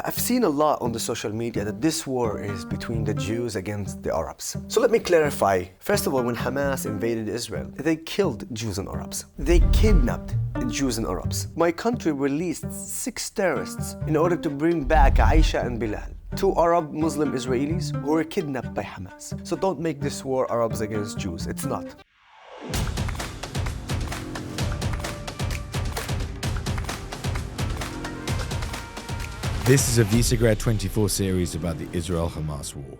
I've seen a lot on the social media that this war is between the Jews against the Arabs. So let me clarify. First of all, when Hamas invaded Israel, they killed Jews and Arabs. They kidnapped Jews and Arabs. My country released 6 terrorists in order to bring back Aisha and Bilal, 2 Arab Muslim Israelis who were kidnapped by Hamas. So don't make this war Arabs against Jews. It's not. This is a Visegrad 24 series about the Israel-Hamas war.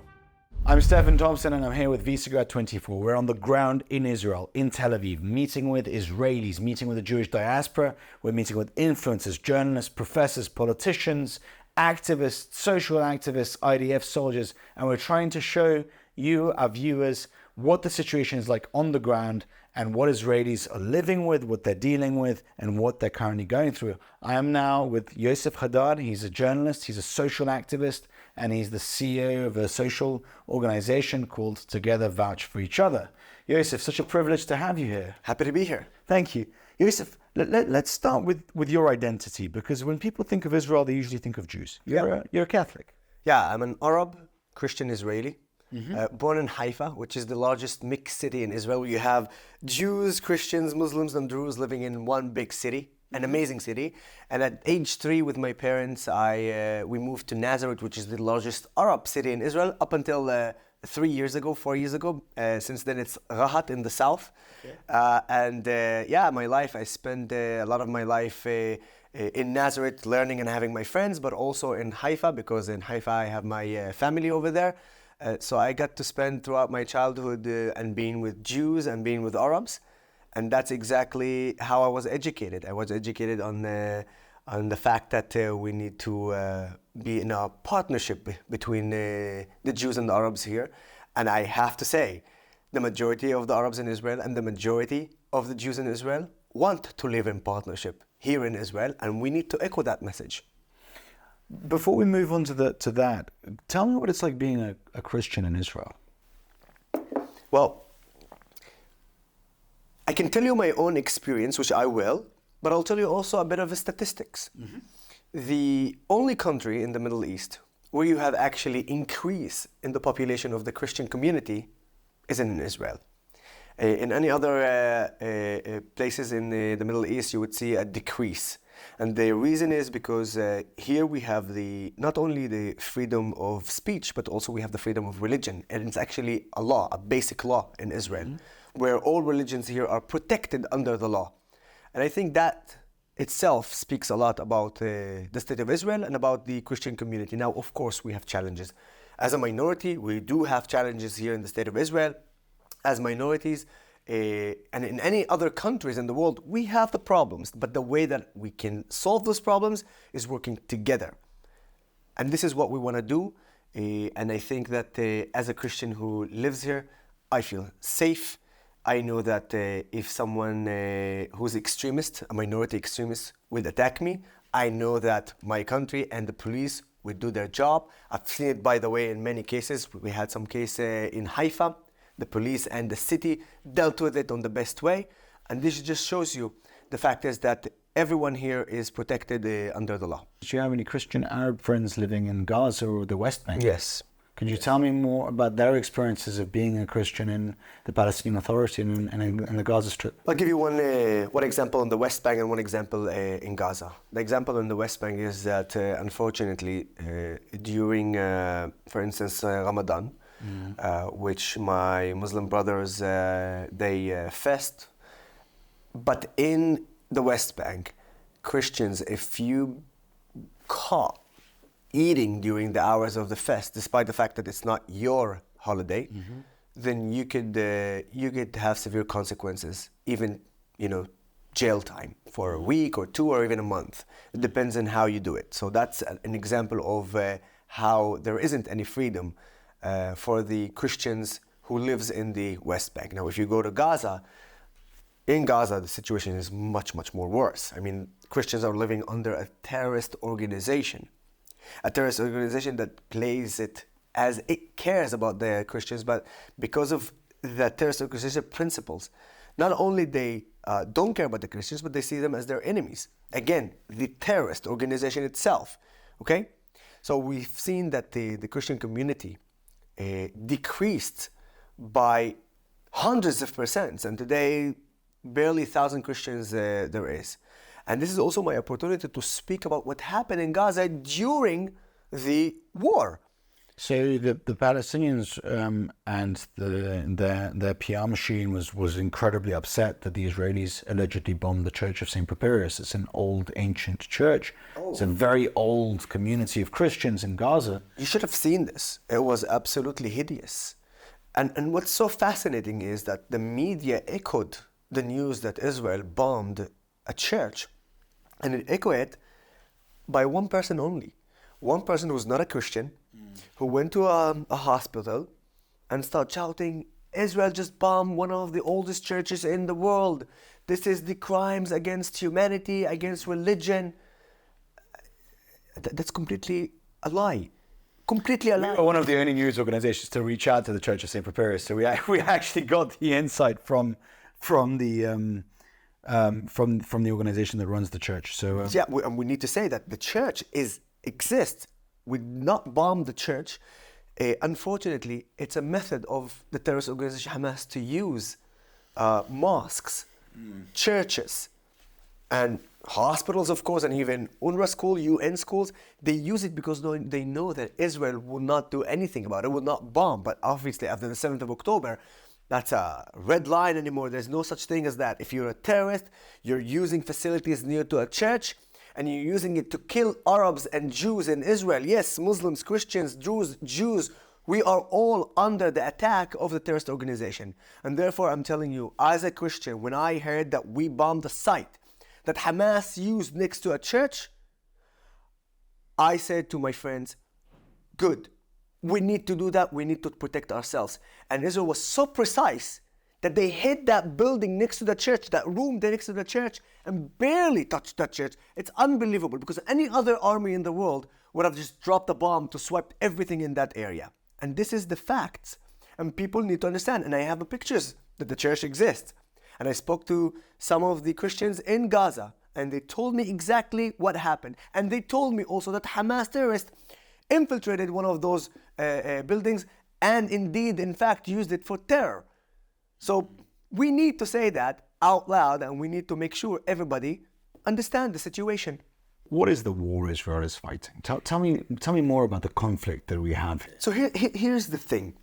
I'm Stephen Thompson and I'm here with Visegrad 24. We're on the ground in Israel, in Tel Aviv, meeting with Israelis, meeting with the Jewish diaspora. We're meeting with influencers, journalists, professors, politicians, activists, social activists, IDF soldiers, and we're trying to show you, our viewers, what the situation is like on the ground and what Israelis are living with, what they're dealing with, and what they're currently going through. I am now with Yoseph Haddad. He's a journalist, he's a social activist, and he's the CEO of a social organization called Together Vouch for Each Other. Yoseph, such a privilege to have you here. Happy to be here. Thank you. Yoseph, let's start with your identity, because when people think of Israel, they usually think of Jews. You're a Catholic. Yeah, I'm an Arab, Christian Israeli. Born in Haifa, which is the largest mixed city in Israel, where you have Jews, Christians, Muslims, and Druze living in one big city, an amazing city. And at age 3, with my parents, we moved to Nazareth, which is the largest Arab city in Israel, up until 4 years ago. Since then, it's Rahat in the south. My life, I spent a lot of my life in Nazareth, learning and having my friends, but also in Haifa, because in Haifa I have my family over there. So I got to spend throughout my childhood and being with Jews and being with Arabs, and that's exactly how I was educated. I was educated on the fact that we need to be in a partnership between the Jews and the Arabs here. And I have to say, the majority of the Arabs in Israel and the majority of the Jews in Israel want to live in partnership here in Israel, and we need to echo that message. Before we move on to that, tell me what it's like being a Christian in Israel. Well, I can tell you my own experience, which I will, but I'll tell you also a bit of the statistics. The only country in the Middle East where you have actually increase in the population of the Christian community is in Israel. In any other places in the Middle East, you would see a decrease. And the reason is because here we have not only the freedom of speech, but also we have the freedom of religion. And it's actually a law, a basic law in Israel, where all religions here are protected under the law. And I think that itself speaks a lot about the state of Israel and about the Christian community. Now, of course, we have challenges. As a minority, we do have challenges here in the state of Israel. As minorities, and in any other countries in the world, we have the problems, but the way that we can solve those problems is working together. And this is what we want to do. And I think that as a Christian who lives here, I feel safe. I know that if someone who's extremist, a minority extremist, will attack me, I know that my country and the police will do their job. I've seen it, by the way, in many cases. We had some case in Haifa. The police and the city dealt with it on the best way. And this just shows you the fact is that everyone here is protected under the law. Do you have any Christian Arab friends living in Gaza or the West Bank? Yes. Could you tell me more about their experiences of being a Christian in the Palestinian Authority and in the Gaza Strip? I'll give you one example on the West Bank and one example in Gaza. The example in the West Bank is that unfortunately during, for instance, Ramadan, which my Muslim brothers, they fast. But in the West Bank, Christians, if you caught eating during the hours of the fast, despite the fact that it's not your holiday, then you could have severe consequences, even, jail time for a week or 2 or even a month. It depends on how you do it. So that's an example of how there isn't any freedom for the Christians who lives in the West Bank. Now, if you go to Gaza, in Gaza, the situation is much, much more worse. I mean, Christians are living under a terrorist organization that plays it as it cares about the Christians, but because of the terrorist organization principles, not only they don't care about the Christians, but they see them as their enemies. Again, the terrorist organization itself, okay? So we've seen that the Christian community decreased by hundreds of percents, and today barely 1,000 Christians there is. And this is also my opportunity to speak about what happened in Gaza during the war. So the Palestinians and their PR machine was incredibly upset that the Israelis allegedly bombed the Church of St. Papyrus. It's an old, ancient church. Oh. It's a very old community of Christians in Gaza. You should have seen this. It was absolutely hideous. And what's so fascinating is that the media echoed the news that Israel bombed a church. And it echoed it by one person only. One person who was not a Christian, who went to a hospital and started shouting, Israel just bombed one of the oldest churches in the world. This is the crimes against humanity, against religion. That's completely a lie. Completely a lie. We were one of the only news organizations to reach out to the Church of St. Papyrus. So we actually got the insight from the organization that runs the church. So and we need to say that the church exists. We not bomb the church. Unfortunately, it's a method of the terrorist organization Hamas to use mosques, churches, and hospitals, of course, and even UNRWA school, UN schools. They use it because they know that Israel will not do anything about it, will not bomb. But obviously, after the 7th of October, that's a red line anymore. There's no such thing as that. If you're a terrorist, you're using facilities near to a church, and you're using it to kill Arabs and Jews in Israel. Yes, Muslims, Christians, Jews, we are all under the attack of the terrorist organization. And therefore, I'm telling you, as a Christian, when I heard that we bombed the site that Hamas used next to a church, I said to my friends, good, we need to do that, we need to protect ourselves. And Israel was so precise that they hit that building next to the church, that room next to the church, and barely touched that church. It's unbelievable, because any other army in the world would have just dropped a bomb to swipe everything in that area. And this is the facts. And people need to understand. And I have pictures that the church exists. And I spoke to some of the Christians in Gaza, and they told me exactly what happened. And they told me also that Hamas terrorists infiltrated one of those buildings and indeed, in fact, used it for terror. So we need to say that out loud, and we need to make sure everybody understands the situation. What is the war Israel is fighting? Tell me more about the conflict that we have. So here's the thing.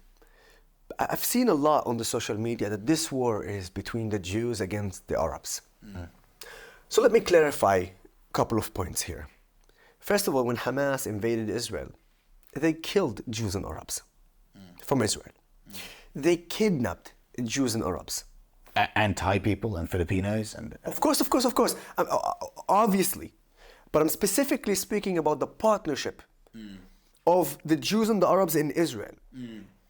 I've seen a lot on the social media that this war is between the Jews against the Arabs. So let me clarify a couple of points here. First of all, when Hamas invaded Israel, they killed Jews and Arabs from Israel. They kidnapped Jews and Arabs. And Thai people and Filipinos. And Of course. Obviously. But I'm specifically speaking about the partnership of the Jews and the Arabs in Israel.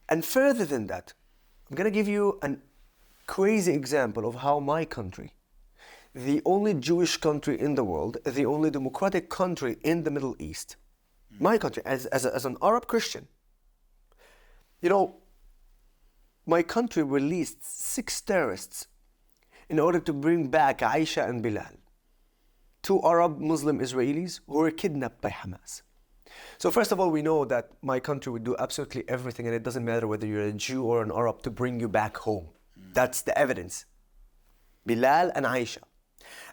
And further than that, I'm going to give you a crazy example of how my country, the only Jewish country in the world, the only democratic country in the Middle East, my country, as an Arab Christian, my country released 6 terrorists in order to bring back Aisha and Bilal, 2 Arab Muslim Israelis who were kidnapped by Hamas. So first of all, we know that my country would do absolutely everything, and it doesn't matter whether you're a Jew or an Arab, to bring you back home. That's the evidence. Bilal and Aisha.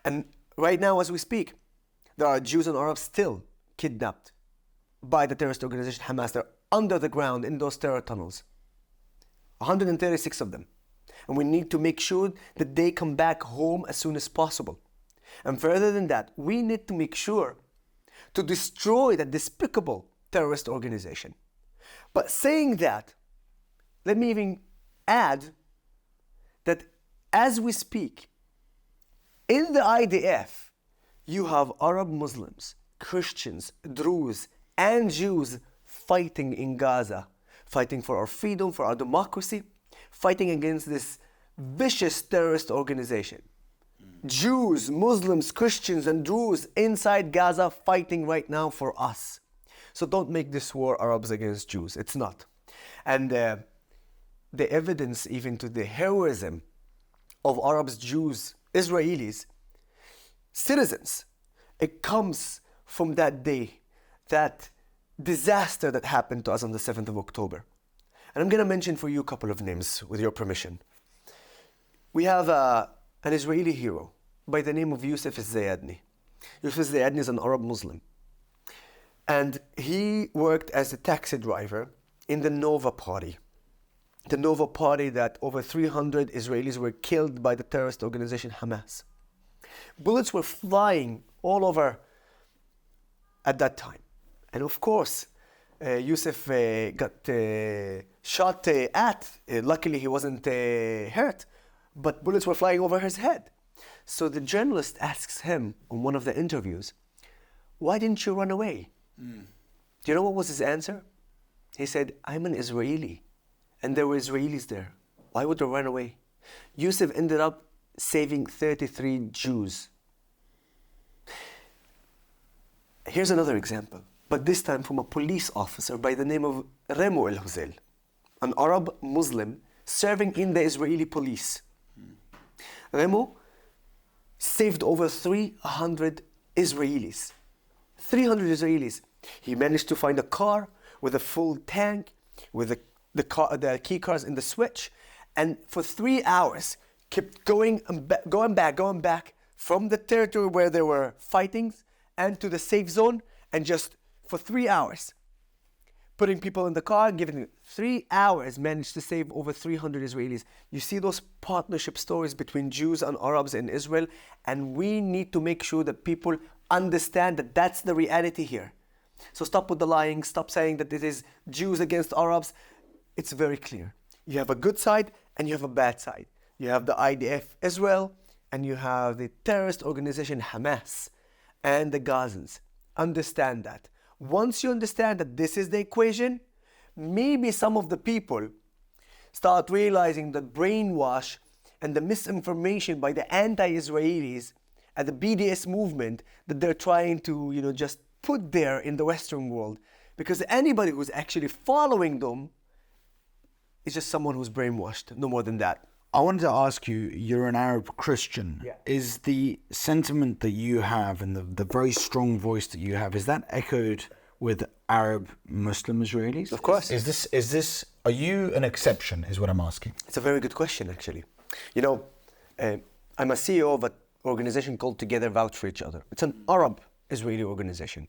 And right now, as we speak, there are Jews and Arabs still kidnapped by the terrorist organization Hamas. They're under the ground in those terror tunnels. 136 of them. And we need to make sure that they come back home as soon as possible. And further than that, we need to make sure to destroy that despicable terrorist organization. But saying that, let me even add that as we speak, in the IDF, you have Arab Muslims, Christians, Druze, and Jews fighting in Gaza, fighting for our freedom, for our democracy, fighting against this vicious terrorist organization. Jews, Muslims, Christians, and Druze inside Gaza fighting right now for us. So don't make this war Arabs against Jews. It's not. And the evidence even to the heroism of Arabs, Jews, Israelis, citizens, it comes from that day that disaster that happened to us on the 7th of October. And I'm going to mention for you a couple of names, with your permission. We have an Israeli hero by the name of Yoseph Haddad. Yosef Haddad is an Arab Muslim. And he worked as a taxi driver in the Nova Party. The Nova Party that over 300 Israelis were killed by the terrorist organization Hamas. Bullets were flying all over at that time. And of course, Yosef got shot at. Luckily, he wasn't hurt, but bullets were flying over his head. So the journalist asks him on one of the interviews, "Why didn't you run away?" Do you know what was his answer? He said, "I'm an Israeli, and there were Israelis there. Why would I run away?" Yosef ended up saving 33 Jews. Here's another example, but this time from a police officer by the name of Remo El-Huzel, an Arab Muslim serving in the Israeli police. Remo saved over 300 Israelis. 300 Israelis. He managed to find a car with a full tank, with the key cards in the switch, and for 3 hours kept going back from the territory where there were fightings and to the safe zone, and just for 3 hours putting people in the car, giving them 3 hours, managed to save over 300 Israelis. You see those partnership stories between Jews and Arabs in Israel, and we need to make sure that people understand that that's the reality here. So stop with the lying, stop saying that this is Jews against Arabs. It's very clear. You have a good side and you have a bad side. You have the IDF Israel, and you have the terrorist organization Hamas and the Gazans. Understand that. Once you understand that this is the equation, maybe some of the people start realizing the brainwash and the misinformation by the anti-Israelis and the BDS movement that they're trying to, just put there in the Western world. Because anybody who's actually following them is just someone who's brainwashed, no more than that. I wanted to ask you, you're an Arab Christian. Yeah. Is the sentiment that you have and the very strong voice that you have, is that echoed with Arab Muslim Israelis? Of course. Are you an exception, is what I'm asking? It's a very good question, actually. I'm a CEO of an organization called Together Vouch for Each Other. It's an Arab Israeli organization.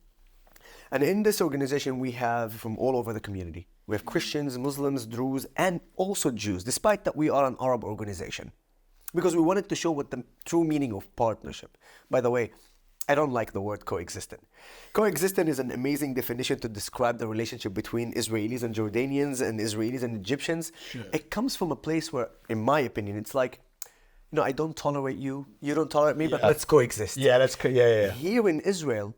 And in this organization, we have from all over the community. We have Christians, Muslims, Druze, and also Jews, despite that we are an Arab organization. Because we wanted to show what the true meaning of partnership. By the way, I don't like the word co-existent. Co-existent is an amazing definition to describe the relationship between Israelis and Jordanians and Israelis and Egyptians. Sure. It comes from a place where, in my opinion, it's like, I don't tolerate you, you don't tolerate me, but let's coexist. Yeah, Here in Israel,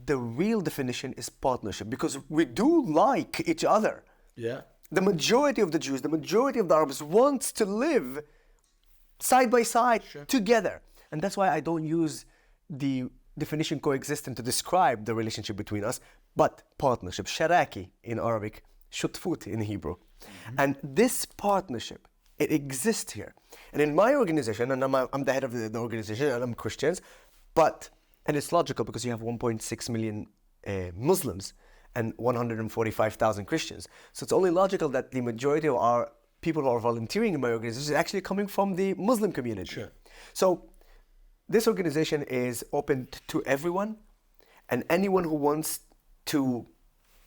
the real definition is partnership, because we do like each other. Yeah. The majority of the Jews, the majority of the Arabs wants to live side by side together. And that's why I don't use the definition coexistent to describe the relationship between us, but partnership, sharaki in Arabic, shutfut in Hebrew. And this partnership, it exists here. And in my organization, and I'm the head of the organization, and I'm Christians, and it's logical because you have 1.6 million Muslims and 145,000 Christians. So it's only logical that the majority of our people who are volunteering in my organization is actually coming from the Muslim community. Sure. So this organization is open to everyone and anyone who wants to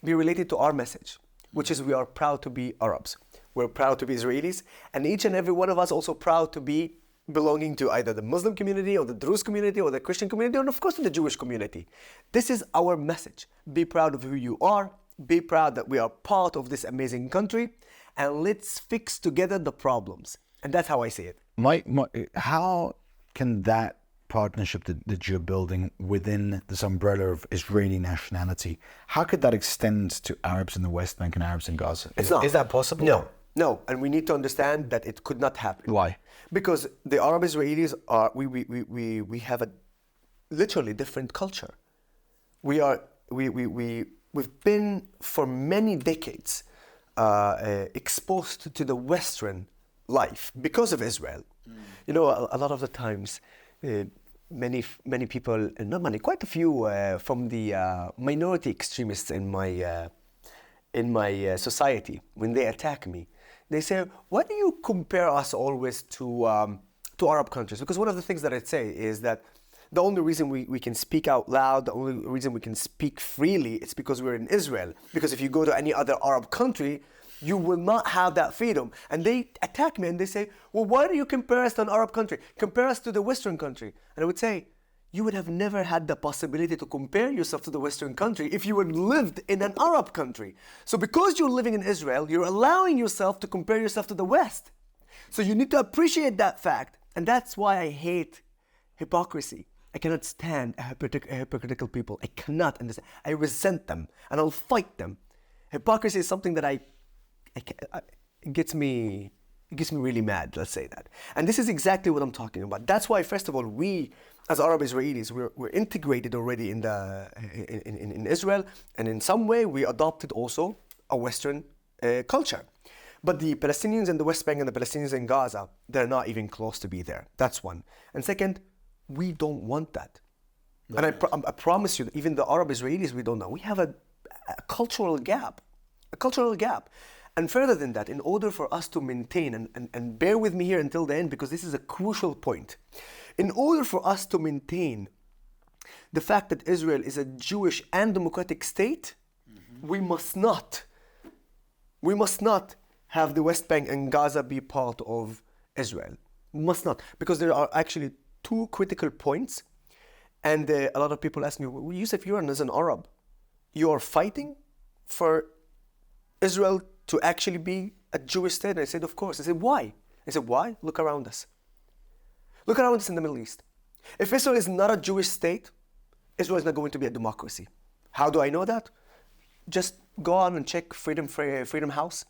be related to our message, which is we are proud to be Arabs. We're proud to be Israelis, and each and every one of us also proud to be belonging to either the Muslim community or the Druze community or the Christian community, and of course to the Jewish community. This is our message. Be proud of who you are. Be proud that we are part of this amazing country, and let's fix together the problems. And that's how I see it. How can that partnership that you're building within this umbrella of Israeli nationality, how could that extend to Arabs in the West Bank and Arabs in Gaza? Is that possible? No, and we need to understand that it could not happen. Why? Because the Arab Israelis are we have a literally different culture. We've been for many decades exposed to the Western life because of Israel. A lot of the times many people, not many, quite a few from the minority extremists in my society, when they attack me, they say, why do you compare us always to Arab countries? Because one of the things that I'd say is that the only reason we can speak out loud, the only reason we can speak freely, it's because we're in Israel. Because if you go to any other Arab country, you will not have that freedom. And they attack me and they say, well, why do you compare us to an Arab country? Compare us to the Western country. And I would say, you would have never had the possibility to compare yourself to the Western country if you had lived in an Arab country. So because you're living in Israel, you're allowing yourself to compare yourself to the West. So you need to appreciate that fact. And that's why I hate hypocrisy. I cannot stand hypocritical people. I cannot understand. I resent them and I'll fight them. Hypocrisy is something that it gets me really mad, let's say that. And this is exactly what I'm talking about. That's why, first of all, we as Arab Israelis, we're integrated already in Israel, and in some way we adopted also a Western culture. But the Palestinians in the West Bank and the Palestinians in Gaza, they're not even close to be there. That's one. And second, we don't want that. And I promise you, even the Arab Israelis, we don't know. We have a cultural gap. And further than that, in order for us to maintain, and bear with me here until the end, because this is a crucial point. In order for us to maintain the fact that Israel is a Jewish and democratic state, we must not have the West Bank and Gaza be part of Israel. We must not. Because there are actually two critical points. And a lot of people ask me, well, Yosef, you're as an Arab, you are fighting for Israel to actually be a Jewish state? And I said, of course. I said, why? I said, why? Look around us. Look around us in the Middle East. If Israel is not a Jewish state, Israel is not going to be a democracy. How do I know that? Just go on and check Freedom House.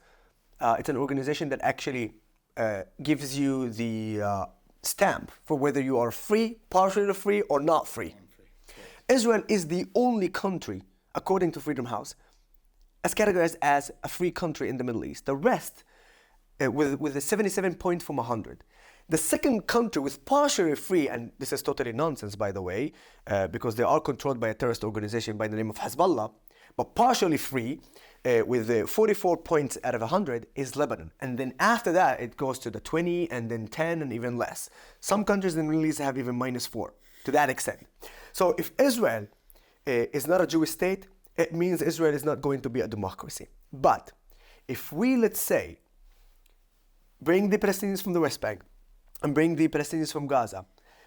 It's an organization that actually gives you the stamp for whether you are free, partially free, or not free. Israel is the only country, according to Freedom House, as categorized as a free country in the Middle East. The rest, with a 77 point from 100. The second country with partially free, and this is totally nonsense, by the way, because they are controlled by a terrorist organization by the name of Hezbollah, but partially free, with 44 points out of 100, is Lebanon. And then after that, it goes to the 20, and then 10, and even less. Some countries in the Middle East have even -4, to that extent. So if Israel is not a Jewish state, it means Israel is not going to be a democracy. But if we, let's say, bring the Palestinians from the West Bank and bring the Palestinians from Gaza,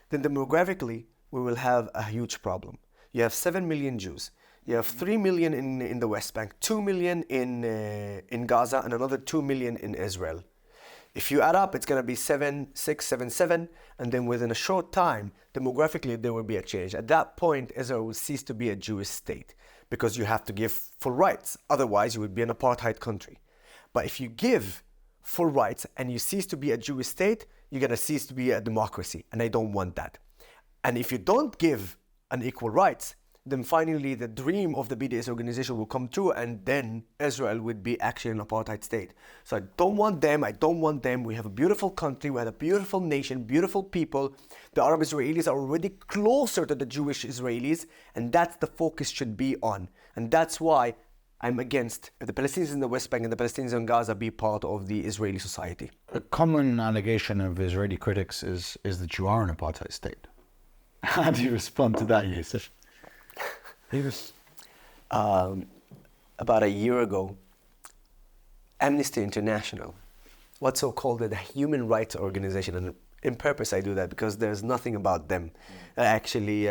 then demographically, we will have a huge problem. You have 7 million Jews. You have 3 million in the West Bank, 2 million in Gaza, and another 2 million in Israel. If you add up, it's going to be 7, 6, 7, 7, and then within a short time, demographically, there will be a change. At that point, Israel will cease to be a Jewish state because you have to give full rights. Otherwise, you would be an apartheid country. But if you give full rights and you cease to be a Jewish state, you're going to cease to be a democracy, and I don't want that. And if you don't give an equal rights, then finally the dream of the BDS organization will come true, and then Israel would be actually an apartheid state. So I don't want them. We have a beautiful country, we have a beautiful nation, beautiful people. The Arab Israelis are already closer to the Jewish Israelis, and that's the focus should be on. And that's why I'm against the Palestinians in the West Bank and the Palestinians in Gaza be part of the Israeli society. A common allegation of Israeli critics is that you are an apartheid state. How do you respond to that, Yosef? About a year ago, Amnesty International, what's so called a human rights organization, and in purpose I do that because there's nothing about them that actually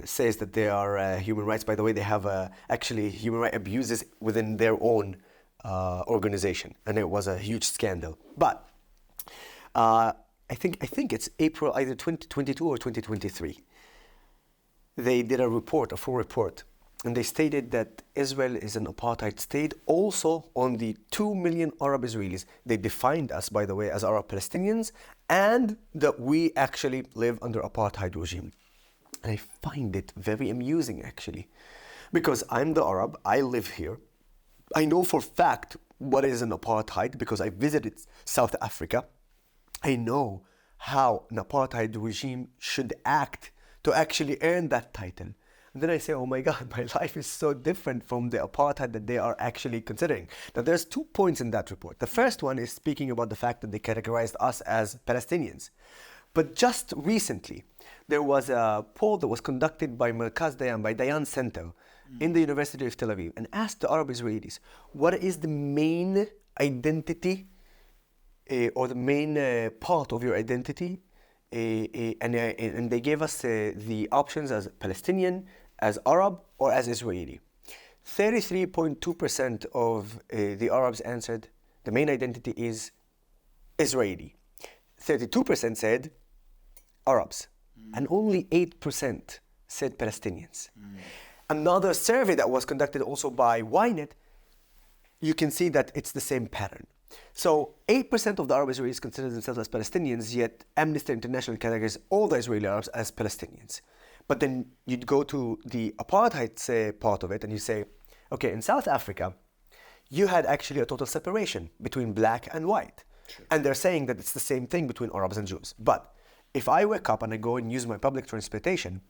says that they are human rights. By the way, they have actually human rights abuses within their own organization, and it was a huge scandal. But I think it's April either 2022 or 2023. They did a full report, and they stated that Israel is an apartheid state also on the 2 million Arab Israelis. They defined us, by the way, as Arab Palestinians, and that we actually live under apartheid regime. And I find it very amusing, actually, because I'm the Arab, I live here. I know for fact what is an apartheid because I visited South Africa. I know how an apartheid regime should act to actually earn that title. And then I say, oh my God, my life is so different from the apartheid that they are actually considering. Now, there's 2 points in that report. The first one is speaking about the fact that they categorized us as Palestinians. But just recently, there was a poll that was conducted by Merkaz Dayan, by Dayan Center in the University of Tel Aviv, and asked the Arab Israelis, what is the main identity or the main part of your identity? And they gave us the options as Palestinian, as Arab, or as Israeli. 33.2% of the Arabs answered the main identity is Israeli. 32% said Arabs, and only 8% said Palestinians. Another survey that was conducted also by Ynet, you can see that it's the same pattern. So 8% of the Arab Israelis consider themselves as Palestinians, yet Amnesty International categorizes all the Israeli Arabs as Palestinians. But then you'd go to the apartheid part of it and you say, okay, in South Africa, you had actually a total separation between black and white. Sure. And they're saying that it's the same thing between Arabs and Jews. But if I wake up and I go and use my public transportation,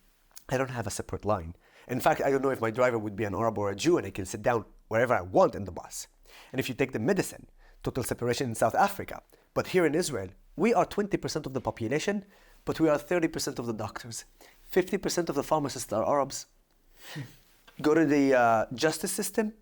I don't have a separate line. In fact, I don't know if my driver would be an Arab or a Jew, and I can sit down wherever I want in the bus. And if you take the medicine, total separation in South Africa. But here in Israel, we are 20% of the population, but we are 30% of the doctors. 50% of the pharmacists are Arabs. Go to the justice system,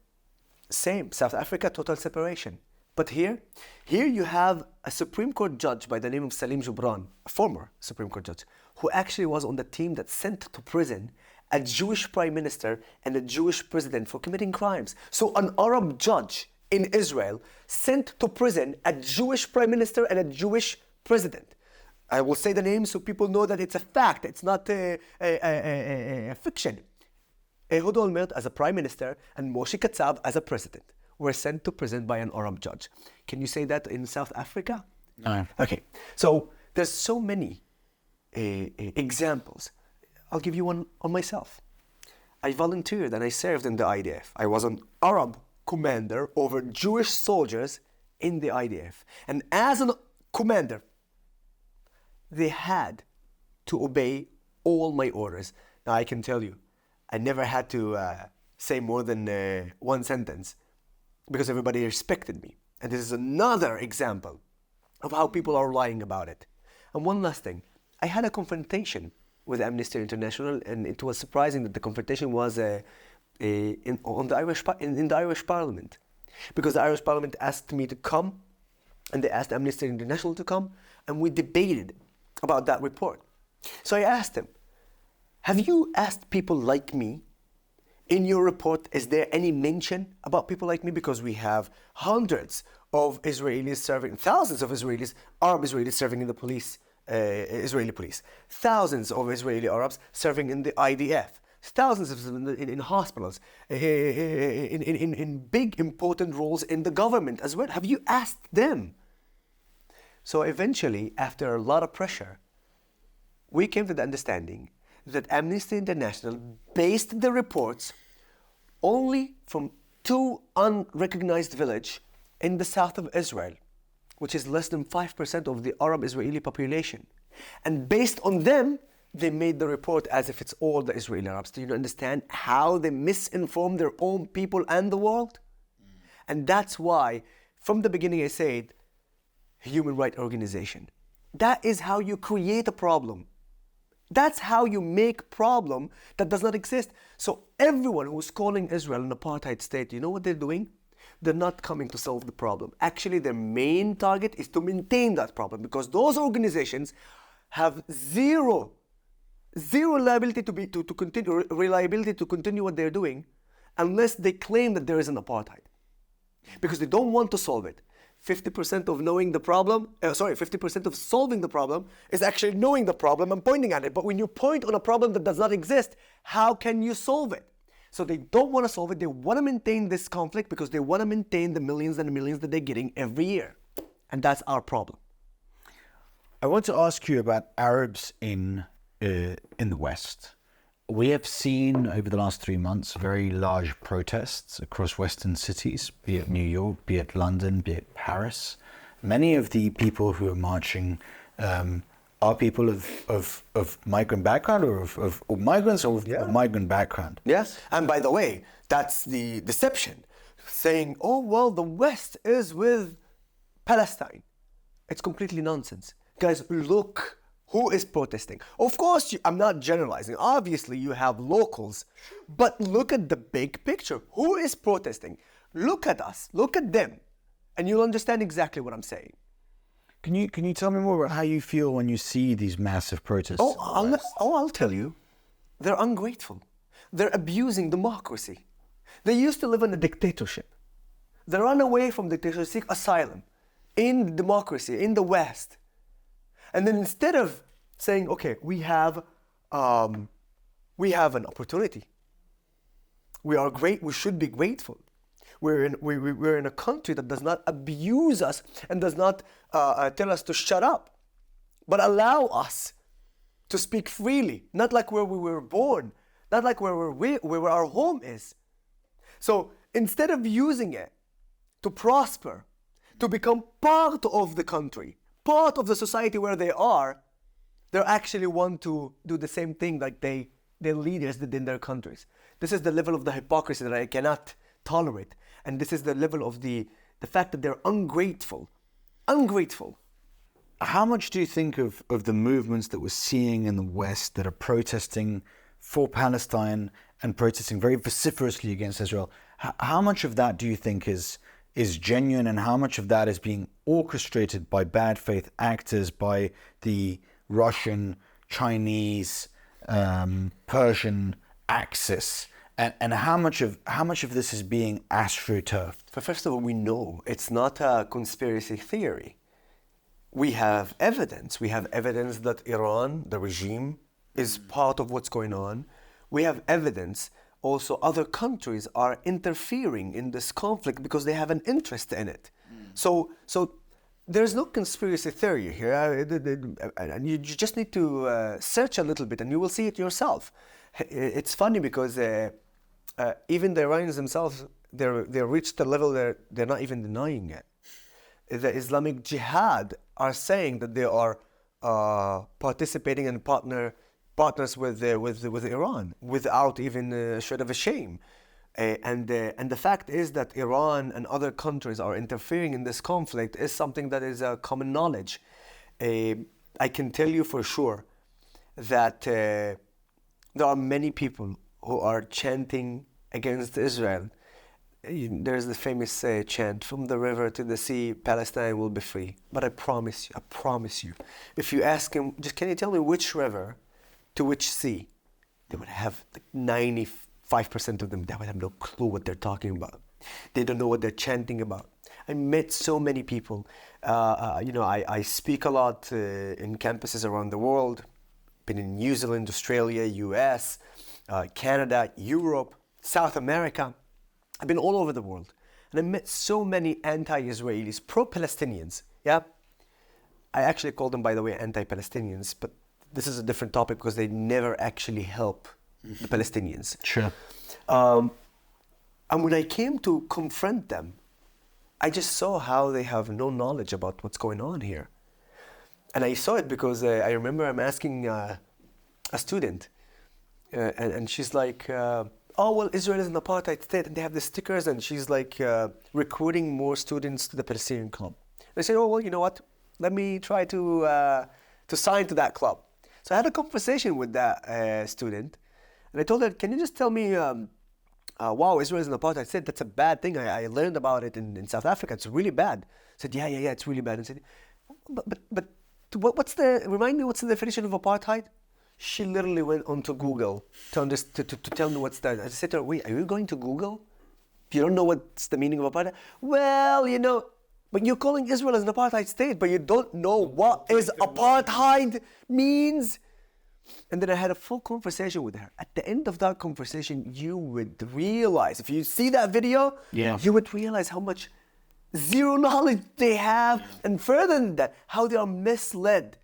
same. South Africa, total separation. But here you have a Supreme Court judge by the name of Salim Jubran, a former Supreme Court judge, who actually was on the team that sent to prison a Jewish prime minister and a Jewish president for committing crimes. So an Arab judge in Israel sent to prison a Jewish prime minister and a Jewish president. I will say the name so people know that it's a fact. It's not a fiction. Ehud Olmert as a prime minister and Moshe Katsav as a president were sent to prison by an Arab judge. Can you say that in South Africa? No. Okay. So there's so many examples. I'll give you one on myself. I volunteered and I served in the IDF. I was an Arab commander over Jewish soldiers in the IDF. And as a commander, they had to obey all my orders. Now I can tell you, I never had to say more than one sentence because everybody respected me. And this is another example of how people are lying about it. And one last thing, I had a confrontation with Amnesty International, and it was surprising that the confrontation was in the Irish Parliament, because the Irish Parliament asked me to come, and they asked Amnesty International to come, and we debated about that report. So I asked them, have you asked people like me in your report, is there any mention about people like me? Because we have hundreds of Israelis serving, thousands of Israelis, Arab Israelis serving in the police, Israeli police, thousands of Israeli Arabs serving in the IDF, thousands of them in hospitals, in big important roles in the government as well. Have you asked them? So eventually, after a lot of pressure, we came to the understanding that Amnesty International based the reports only from 2 unrecognized villages in the south of Israel, which is less than 5% of the Arab Israeli population. And based on them, they made the report as if it's all the Israeli Arabs. Do you understand how they misinform their own people and the world? And that's why, from the beginning I said, human rights organization. That is how you create a problem. That's how you make problem that does not exist. So everyone who's calling Israel an apartheid state, you know what they're doing? They're not coming to solve the problem. Actually, their main target is to maintain that problem, because those organizations have zero reliability to continue what they're doing unless they claim that there is an apartheid, because they don't want to solve it. 50% of knowing the problem, 50% of solving the problem is actually knowing the problem and pointing at it. But when you point on a problem that does not exist, how can you solve it? So they don't want to solve it. They want to maintain this conflict because they want to maintain the millions and millions that they're getting every year. And that's our problem. I want to ask you about Arabs in the West. We have seen over the last 3 months very large protests across Western cities, be it New York, be it London, be it Paris. Many of the people who are marching are people of migrant background or of migrants or of migrant background. Yes. And by the way, that's the deception. Saying, oh, well, the West is with Palestine. It's completely nonsense. Guys, look who is protesting. Of course, I'm not generalizing. Obviously, you have locals. But look at the big picture. Who is protesting? Look at us. Look at them. And you'll understand exactly what I'm saying. Can you tell me more about how you feel when you see these massive protests? I'll tell you. They're ungrateful. They're abusing democracy. They used to live in a dictatorship. They run away from dictatorship, seek asylum in democracy, in the West. And then instead of saying, okay, we have an opportunity. We are great. We should be grateful. We're in a country that does not abuse us and does not tell us to shut up, but allow us to speak freely, not like where we were born, not like where our home is. So instead of using it to prosper, to become part of the country, part of the society where they actually want to do the same thing like their leaders did in their countries. This is the level of the hypocrisy that I cannot tolerate. And this is the level of the fact that they're ungrateful. Ungrateful. How much do you think of the movements that we're seeing in the West that are protesting for Palestine and protesting very vociferously against Israel? How much of that do you think is genuine, and how much of that is being orchestrated by bad faith actors, by the Russian, Chinese, Persian axis? And how much of this is being astroturfed? First of all, we know it's not a conspiracy theory. We have evidence. We have evidence that Iran, the regime, is part of what's going on. We have evidence also other countries are interfering in this conflict because they have an interest in it. So there's no conspiracy theory here. And you just need to search a little bit and you will see it yourself. It's funny because even the Iranians themselves, they reached a level they're not even denying it. The Islamic Jihad are saying that they are participating and partners with Iran without even a shred of a shame. And the fact is that Iran and other countries are interfering in this conflict is something that is common knowledge. I can tell you for sure that there are many people who are chanting against Israel. There's the famous chant, from the river to the sea, Palestine will be free. But I promise you, if you ask him, just can you tell me which river to which sea, they would have 95% of them, they would have no clue what they're talking about. They don't know what they're chanting about. I met so many people. I speak a lot in campuses around the world. Been in New Zealand, Australia, US, Canada, Europe, South America. I've been all over the world. And I met so many anti-Israelis, pro-Palestinians. Yeah? I actually call them, by the way, anti-Palestinians, but this is a different topic because they never actually help the Palestinians. Sure. And when I came to confront them, I just saw how they have no knowledge about what's going on here. And I saw it because I remember I'm asking a student, and she's like, oh, well, Israel is an apartheid state, and they have the stickers, and she's like recruiting more students to the Palestinian club. And I said, oh, well, you know what? Let me try to sign to that club. So I had a conversation with that student, and I told her, can you just tell me, wow, Israel is an apartheid state, that's a bad thing. I learned about it in South Africa. It's really bad. I said, yeah, it's really bad. And I said, but remind me, what's the definition of apartheid? She literally went onto Google to tell me what's that. I said to her, wait, are you going to Google? You don't know what's the meaning of apartheid? Well, but you're calling Israel as an apartheid state, but you don't know what is apartheid means. And then I had a full conversation with her. At the end of that conversation, you would realize, if you see that video, you would realize how much zero knowledge they have. And further than that, how they are misled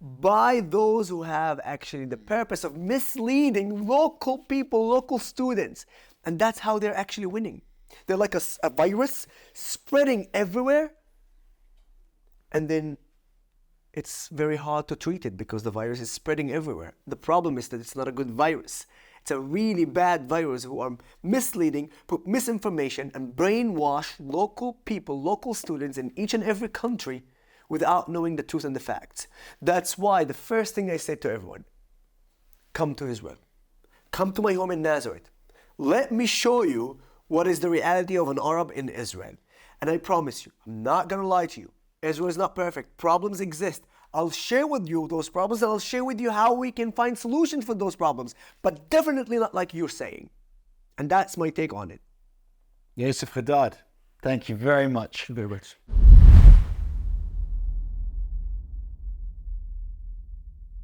by those who have actually the purpose of misleading local people, local students. And that's how they're actually winning. They're like a virus spreading everywhere. And then it's very hard to treat it because the virus is spreading everywhere. The problem is that it's not a good virus. It's a really bad virus who are misleading, put misinformation and brainwash local people, local students in each and every country without knowing the truth and the facts. That's why the first thing I say to everyone, come to Israel. Come to my home in Nazareth. Let me show you what is the reality of an Arab in Israel. And I promise you, I'm not going to lie to you. Israel is not perfect. Problems exist. I'll share with you those problems and I'll share with you how we can find solutions for those problems. But definitely not like you're saying. And that's my take on it. Yoseph Haddad, thank you very much. Very much.